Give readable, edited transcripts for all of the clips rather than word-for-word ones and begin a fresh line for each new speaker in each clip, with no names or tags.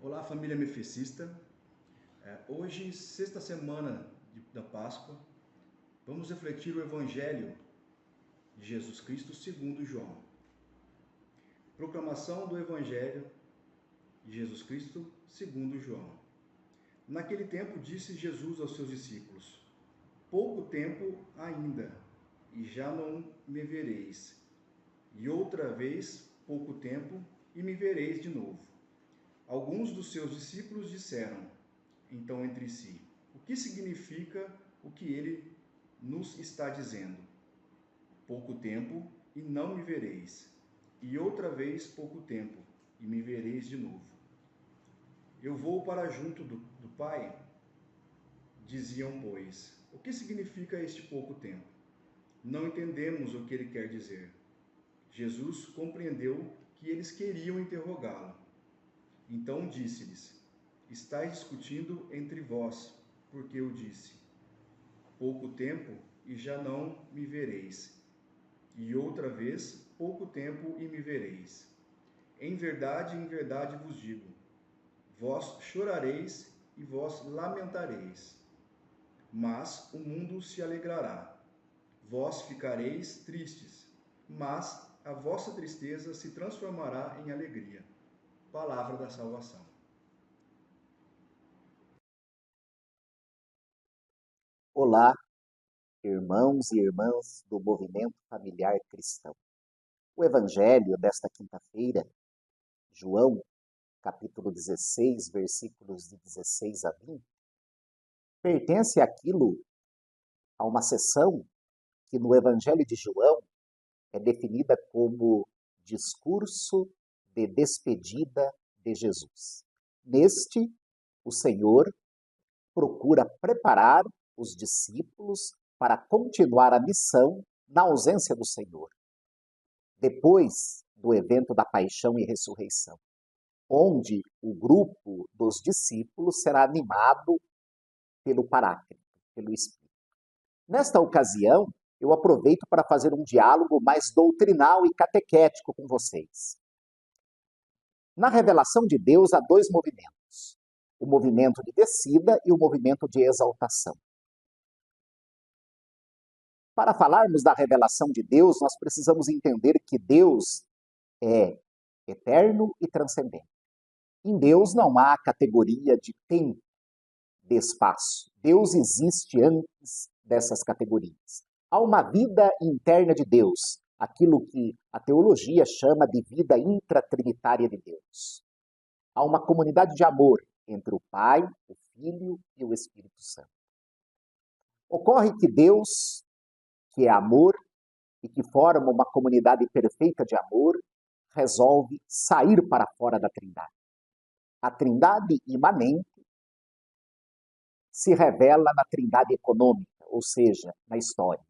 Olá, família mefecista. Hoje, sexta semana da Páscoa, vamos refletir o Evangelho de Jesus Cristo segundo João. Proclamação do Evangelho de Jesus Cristo segundo João. Naquele tempo disse Jesus aos seus discípulos: pouco tempo ainda, e já não me vereis. E outra vez, pouco tempo, e me vereis de novo. Alguns dos seus discípulos disseram, então, entre si: o que significa o que ele nos está dizendo? Pouco tempo e não me vereis, e outra vez pouco tempo e me vereis de novo. Eu vou para junto do Pai. Diziam, pois: o que significa este pouco tempo? Não entendemos o que ele quer dizer. Jesus compreendeu que eles queriam interrogá-lo. Então disse-lhes: estais discutindo entre vós, porque eu disse: pouco tempo e já não me vereis, e outra vez pouco tempo e me vereis. Em verdade vos digo: vós chorareis e vós lamentareis, mas o mundo se alegrará. Vós ficareis tristes, mas a vossa tristeza se transformará em alegria. Palavra da salvação.
Olá, irmãos e irmãs do Movimento Familiar Cristão. O Evangelho desta quinta-feira, João, capítulo 16, versículos de 16 a 20, pertence a uma seção que no Evangelho de João é definida como discurso de despedida de Jesus. Neste, o Senhor procura preparar os discípulos para continuar a missão na ausência do Senhor, depois do evento da paixão e ressurreição, onde o grupo dos discípulos será animado pelo Paráclito, pelo Espírito. Nesta ocasião, eu aproveito para fazer um diálogo mais doutrinal e catequético com vocês. Na revelação de Deus há dois movimentos: o movimento de descida e o movimento de exaltação. Para falarmos da revelação de Deus, nós precisamos entender que Deus é eterno e transcendente. Em Deus não há categoria de tempo, de espaço. Deus existe antes dessas categorias. Há uma vida interna de Deus, aquilo que a teologia chama de vida intratrinitária de Deus. Há uma comunidade de amor entre o Pai, o Filho e o Espírito Santo. Ocorre que Deus, que é amor e que forma uma comunidade perfeita de amor, resolve sair para fora da Trindade. A Trindade imanente se revela na Trindade econômica, ou seja, na história.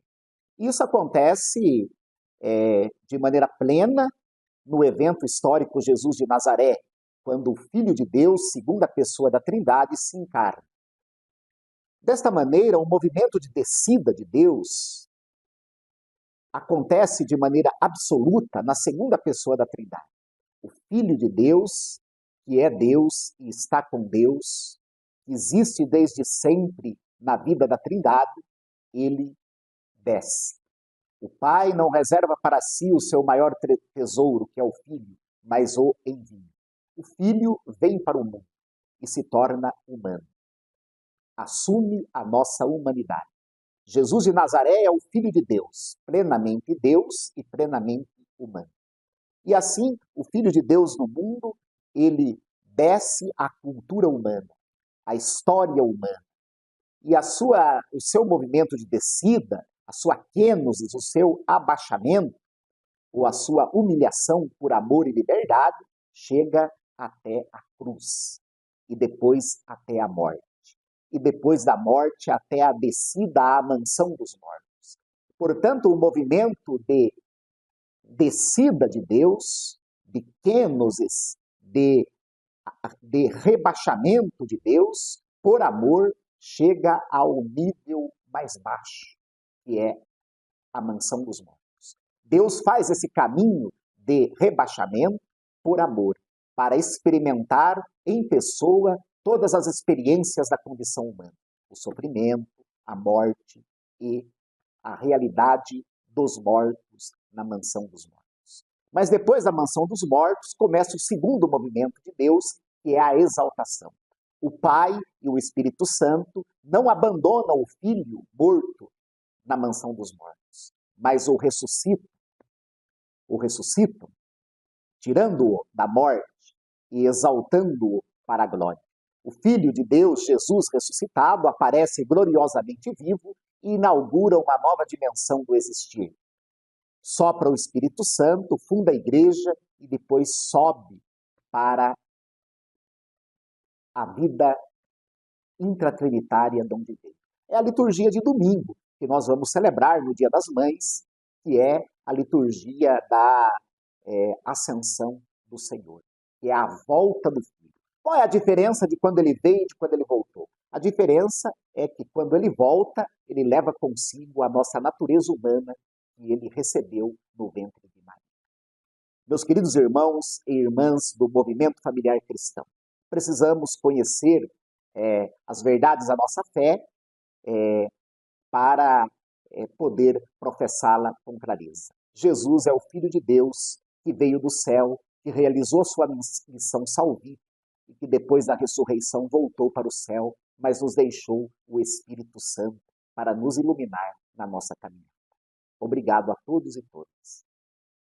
Isso acontece de maneira plena no evento histórico Jesus de Nazaré, quando o Filho de Deus, segunda pessoa da Trindade, se encarna. Desta maneira, o movimento de descida de Deus acontece de maneira absoluta na segunda pessoa da Trindade. O Filho de Deus, que é Deus e está com Deus, existe desde sempre na vida da Trindade, ele desce. O Pai não reserva para si o seu maior tesouro, que é o Filho, mas o envia. O Filho vem para o mundo e se torna humano. Assume a nossa humanidade. Jesus de Nazaré é o Filho de Deus e plenamente humano. E assim, o Filho de Deus no mundo, ele desce à cultura humana, à história humana. E o seu movimento de descida, a sua kenosis, o seu abaixamento, ou a sua humilhação por amor e liberdade, chega até a cruz. E depois até a morte. E depois da morte até a descida à mansão dos mortos. Portanto, o movimento de descida de Deus, de kenosis, de rebaixamento de Deus, por amor, chega ao nível mais baixo, que é a mansão dos mortos. Deus faz esse caminho de rebaixamento por amor. para experimentar em pessoa todas as experiências da condição humana, o sofrimento, a morte e a realidade dos mortos na mansão dos mortos. Mas depois da mansão dos mortos, começa o segundo movimento de Deus, que é a exaltação. O Pai e o Espírito Santo não abandonam o Filho morto na mansão dos mortos, mas o ressuscitam, tirando-o da morte e exaltando-o para a glória. O Filho de Deus, Jesus ressuscitado, aparece gloriosamente vivo e inaugura uma nova dimensão do existir. Sopra o Espírito Santo, funda a igreja e depois sobe para a vida intratrinitária de onde veio. É a liturgia de domingo, que nós vamos celebrar no Dia das Mães, que é a liturgia da ascensão do Senhor, que é a volta do Filho. Qual é a diferença de quando ele veio e de quando ele voltou? A diferença é que quando ele volta, ele leva consigo a nossa natureza humana que ele recebeu no ventre de Maria. Meus queridos irmãos e irmãs do movimento familiar cristão, precisamos conhecer as verdades da nossa fé para poder professá-la com clareza. Jesus é o Filho de Deus que veio do céu, que realizou sua missão salvífica e que depois da ressurreição voltou para o céu, mas nos deixou o Espírito Santo para nos iluminar na nossa caminhada. Obrigado a todos e todas.